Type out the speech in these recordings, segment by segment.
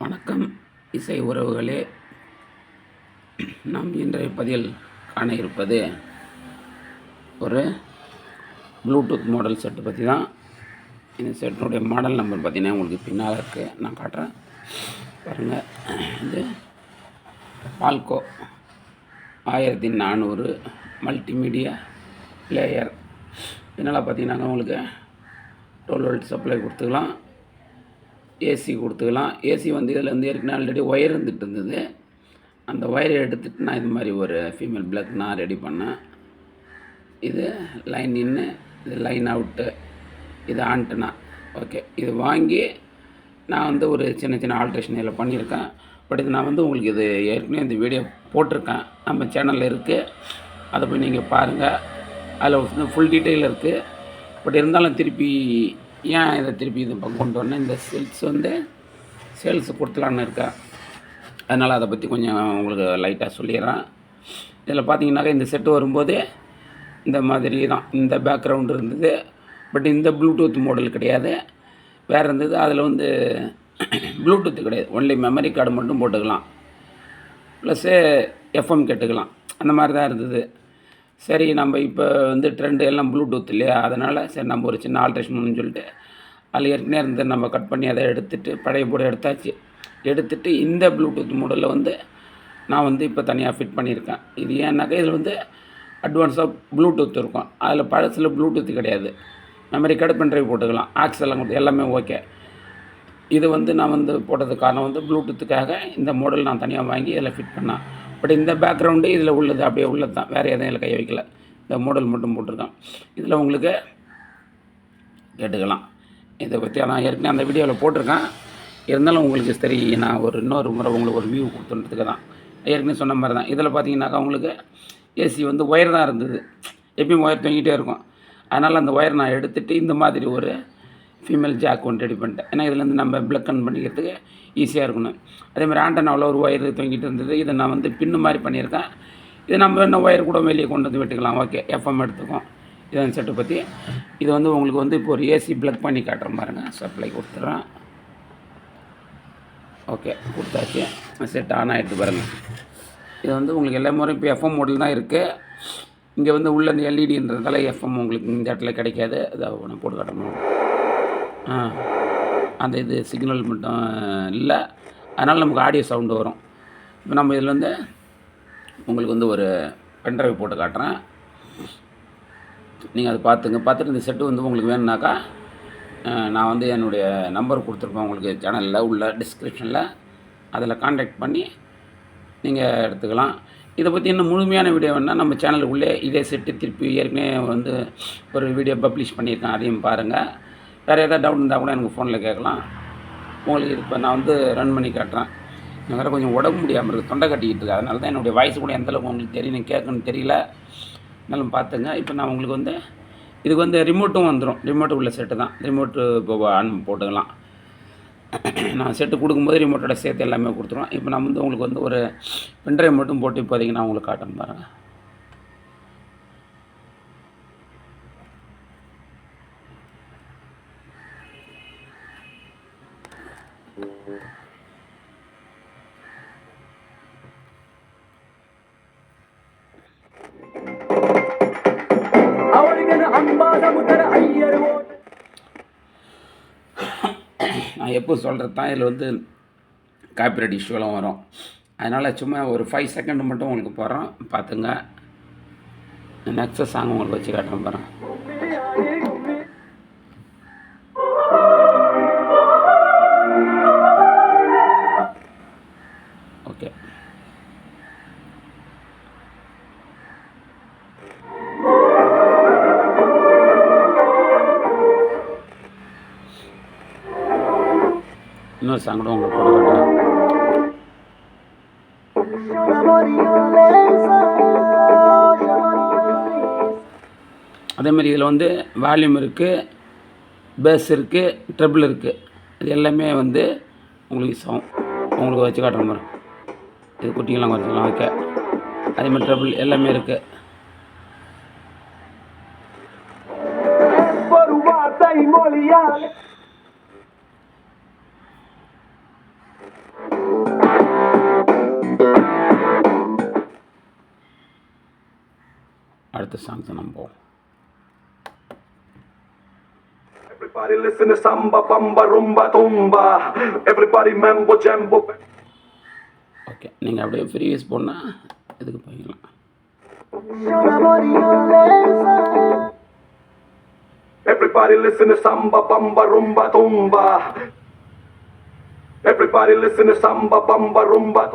வணக்கம் இசை உறவுகளே. நாம் இன்றைய பதிவில் காண இருப்பது ஒரு ப்ளூடூத் மாடல் செட்டு பற்றி தான். இந்த செட்டினுடைய மாடல் நம்பர் பார்த்திங்கன்னா உங்களுக்கு பின்னால் இருக்குது, நான் காட்டுறேன் பாருங்கள். இது பால்கோ 1400 மல்டிமீடியா பிளேயர். இதனால் பார்த்திங்கன்னாங்க உங்களுக்கு 12 வோல்ட் சப்ளை கொடுத்துக்கலாம், ஏசி கொடுத்துக்கலாம். ஏசி வந்து இதில் வந்து ஏற்கனவே ஆல்ரெடி ஒயர் இருந்துகிட்டு இருந்தது. அந்த ஒயரை எடுத்துகிட்டு நான் இது மாதிரி ஒரு ஃபீமேல் பிளக் நான் ரெடி பண்ணேன். இது லைன் இன்னு, இது லைன் அவுட்டு, இது ஆண்டனா. ஓகே, இது வாங்கி நான் வந்து ஒரு சின்ன சின்ன ஆல்ட்ரேஷன் இதில் பண்ணியிருக்கேன். பட் இது நான் வந்து உங்களுக்கு இது ஏற்கனவே இந்த வீடியோ போட்டிருக்கேன், நம்ம சேனலில் இருக்குது, அதை போய் நீங்கள் பாருங்கள். அதில் வந்து ஃபுல் டீட்டெயில் இருக்குது. பட் இருந்தாலும் திருப்பி ஏன் இதை திருப்பி இது கொண்டு வரணும், இந்த சேல்ஸ் கொடுத்துலான்னு இருக்கேன். அதனால் அதை பற்றி கொஞ்சம் உங்களுக்கு லைட்டாக சொல்லிடுறேன். இதில் பார்த்தீங்கன்னாக்கா இந்த செட்டு வரும்போது இந்த மாதிரி தான் இந்த பேக்ரவுண்டு இருந்தது. பட் இந்த ப்ளூடூத் மாடல் கிடையாது, வேறு இருந்தது. அதில் வந்து ப்ளூடூத் கிடையாது, ஒன்லி மெமரி கார்டு மட்டும் போட்டுக்கலாம், ப்ளஸ்ஸு எஃப்எம் கேட்டுக்கலாம், அந்த மாதிரி தான் இருந்தது. சரி, நம்ம இப்போ வந்து ட்ரெண்டு எல்லாம் ப்ளூடூத் இல்லையா, அதனால் சரி நம்ம ஒரு சின்ன ஆல்ட்ரேஷன் சொல்லிட்டு அதில் ஏற்கனவே இருந்து நம்ம கட் பண்ணி அதை எடுத்துகிட்டு பழைய போர்டு எடுத்தாச்சு. எடுத்துகிட்டு இந்த ப்ளூடூத் மாடலில் வந்து நான் வந்து இப்போ தனியாக ஃபிட் பண்ணியிருக்கேன். இது ஏன்னாக்கா இதில் வந்து அட்வான்ஸாக ப்ளூடூத் இருக்கும், அதில் பழசில் ப்ளூடூத் கிடையாது. மெமரி கார்டு பென்ட்ரைவ் போட்டுக்கலாம், ஆக்ஸ் எல்லாம் கொடுத்து எல்லாமே ஓகே. இது வந்து நான் வந்து போட்டதுக்கு காரணம் வந்து ப்ளூடூத்துக்காக இந்த மாடல் நான் தனியாக வாங்கி இதில் ஃபிட் பண்ணேன். பட் இந்த பேக்ரவுண்டு இதில் உள்ளது அப்படியே உள்ளது தான், வேறு எதுவும் இதில் கை வைக்கல, இந்த மாடல் மட்டும் போட்டிருக்கேன். இதில் உங்களுக்கு கேட்டுக்கலாம். இதை பற்றி நான் ஏற்கனவே அந்த வீடியோவில் போட்டிருக்கேன், இருந்தாலும் உங்களுக்கு சரி நான் இன்னொரு முறை உங்களுக்கு ஒரு வியூ கொடுத்துன்றதுக்கு தான். ஏற்கனவே சொன்ன மாதிரி தான். இதில் பார்த்தீங்கன்னாக்கா உங்களுக்கு ஏசி வந்து ஒயர் தான் இருந்தது, எப்பயும் ஒயர் தொங்கிட்டே இருக்கும். அதனால் அந்த ஒயர் நான் எடுத்துகிட்டு இந்த மாதிரி ஒரு ஃபீமேல் ஜாக் ஒன்று ரெடி பண்ணிட்டேன். ஏன்னா இதுலேருந்து நம்ம பிளக் கன் பண்ணிக்கிறதுக்கு ஈஸியாக இருக்கணும். அதேமாதிரி ஆண்டனாவில் ஒரு ஒயர் தொங்கிட்டு இருந்தது, இதை நான் வந்து பின்னு மாதிரி பண்ணியிருக்கேன். இது நம்ம என்ன ஒயர் கூட வெளியே கொண்டு வந்து வெட்டுக்கலாம். ஓகே, எஃப்எம் எடுத்துக்கும். இதான் செட்டை பற்றி. இது வந்து உங்களுக்கு வந்து இப்போ ஒரு ஏசி பிளக் பண்ணி காட்டுறேன் பாருங்கள். சப்ளை கொடுத்துட்றேன். ஓகே, கொடுத்தாச்சு. செட் ஆன் ஆகிடுது பாருங்கள். இது வந்து உங்களுக்கு எல்லா முறையும் இப்போ எஃப்எம் மாடல் தான் இருக்குது. இங்கே வந்து உள்ள இந்த எல்இடின்றதால எஃப்எம் உங்களுக்கு இந்த இடத்துல கிடைக்காது. அதை ஒன்று போட்டு காட்டணும். அந்த இது சிக்னல் மட்டும் இல்லை, அதனால் நமக்கு ஆடியோ சவுண்டு வரும். இப்போ நம்ம இதில் வந்து உங்களுக்கு வந்து ஒரு பென்ட்ரைவ் போட்டு காட்டுறேன், நீங்கள் அதை பார்த்துட்டு இந்த செட்டு வந்து உங்களுக்கு வேணும்னாக்கா நான் வந்து என்னுடைய நம்பர் கொடுத்துருப்பேன் உங்களுக்கு சேனலில் உள்ள டிஸ்கிரிப்ஷனில், அதில் கான்டாக்ட் பண்ணி நீங்கள் எடுத்துக்கலாம். இதை பற்றி இன்னும் முழுமையான வீடியோ வேணால் நம்ம சேனலுக்குள்ளே இதே செட்டு திருப்பி ஏற்கனவே வந்து ஒரு வீடியோ பப்ளிஷ் பண்ணியிருக்கேன், அதையும் பாருங்கள். வேறு எதாவது டவுட் இருந்தால் கூட எனக்கு ஃபோனில் கேட்கலாம். உங்களுக்கு இப்போ நான் வந்து ரன் பண்ணி காட்டுறேன். எனக்கு வேறு கொஞ்சம் உடம்பு முடியாமல் இருக்குது, தொண்டை கட்டிக்கிட்டு இருக்குது, அதனால தான் என்னுடைய வாய்ஸ் கூட எந்தளவுக்கு உங்களுக்கு தெரியும் கேட்கணும்னு தெரியல, இருந்தாலும் பார்த்துங்க. இப்போ நான் உங்களுக்கு வந்து இதுக்கு வந்து ரிமோட்டும் வந்துடும், ரிமோட்டு உள்ள செட்டு தான். ரிமோட்டு இப்போ ஆன் போட்டுக்கலாம். நான் செட்டு கொடுக்கும்போது ரிமோட்டோட சேர்த்து எல்லாமே கொடுத்துருவோம். இப்போ நான் வந்து உங்களுக்கு வந்து ஒரு பென்ட்ரைவ் மட்டும் போட்டு இப்போதைக்கு நான் உங்களுக்கு காட்டுறேன் பாருங்கள். நான் எப்போ சொல்கிறது தான், இதில் வந்து காப்பிரைட் இஷ்யூலாம் வரும். அதனால் சும்மா ஒரு 5 செகண்ட் மட்டும் உங்களுக்கு போகிறோம், பார்த்துங்க. நெக்ஸ்ட் சாங் உங்களுக்கு வச்சு காட்டுறேன் பாருங்கள். ஓகே, இன்னொரு சாங் கூட உங்களுக்கு போட்டு காட்டுறேன். அதேமாதிரி இதில் வந்து வால்யூம் இருக்குது, பேஸ் இருக்குது, ட்ரிபிள் இருக்குது. இது எல்லாமே வந்து உங்களுக்கு யூஸ் ஆகும். உங்களுக்கு வச்சு காட்டுற மாதிரி இது குட்டிங்கெல்லாம் குறைச்சிக்கலாம். ஓகே, அதேமாதிரி ட்ரிபிள் எல்லாமே இருக்குது. அடுத்த சாங்ஸ் நம்ம போவோம். Everybody listen to samba, bamba, rumba, tumba. Everybody mambo, jambo. Okay, நீங்கள் அப்படியே ஃப்ரீ யூஸ் போனால் இதுக்கு போய்க்கலாம். Everybody listen to samba, bamba, rumba, tumba. Everybody listen to samba, bamba, rumba.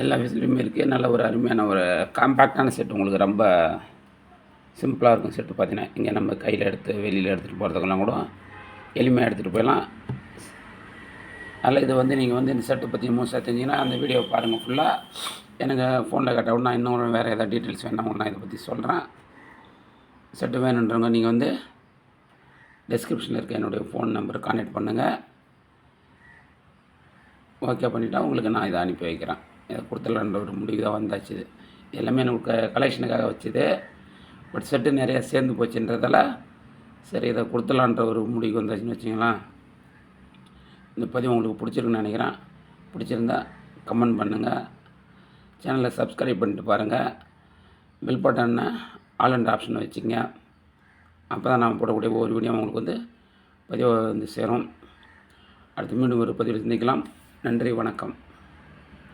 எல்லா ஃபெசிலிட்டியுமே இருக்குது. நல்ல ஒரு அருமையான ஒரு காம்பேக்டான செட். உங்களுக்கு ரொம்ப சிம்பிளாக இருக்கும் செட்டு. பார்த்தீங்கன்னா இங்கே நம்ம கையில் எடுத்து வெளியில் எடுத்துகிட்டு போகிறதுக்கெல்லாம் கூட எளிமையாக எடுத்துகிட்டு போயிடலாம். அதில் இது வந்து நீங்கள் வந்து இந்த செட்டை பற்றி மோஸ்ட்டாக தெரிஞ்சிங்கன்னா அந்த வீடியோ பாருங்கள் ஃபுல்லாக. எனக்கு ஃபோனில் கேட்டால் நான் இன்னும் வேறு ஏதாவது டீட்டெயில்ஸ் வேணால் நான் இதை பற்றி சொல்கிறேன். செட்டு வேணுன்றவங்க நீங்கள் வந்து டிஸ்கிரிப்ஷனில் இருக்க என்னுடைய ஃபோன் நம்பரை கான்டாக்ட் பண்ணுங்கள். ஓகே பண்ணிவிட்டா உங்களுக்கு நான் இதை அனுப்பி வைக்கிறேன். இதை கொடுத்துடலான்ற ஒரு முடிவு தான் வந்தாச்சு. இது எல்லாமே எனக்கு கலெக்ஷனுக்காக வச்சுது. பட் செட்டு நிறையா சேர்ந்து போச்சுன்றதால சரி இதை கொடுத்துடலான்ற ஒரு முடிவுக்கு வந்தாச்சுன்னு வச்சிங்களேன். இந்த பதிவு உங்களுக்கு பிடிச்சிருக்குன்னு நினைக்கிறேன். பிடிச்சிருந்தா கமெண்ட் பண்ணுங்கள். சேனலை சப்ஸ்கிரைப் பண்ணிட்டு பாருங்கள். பெல் பட்டனை ஆல் அண்ட் ஆப்ஷனை வச்சுங்க. அப்போ தான் நான் போடக்கூடிய ஒவ்வொரு வீடியோ உங்களுக்கு வந்து பதிவு வந்து சேரும். அடுத்து மீண்டும் ஒரு பதிவில் சந்திக்கலாம். நன்றி, வணக்கம்.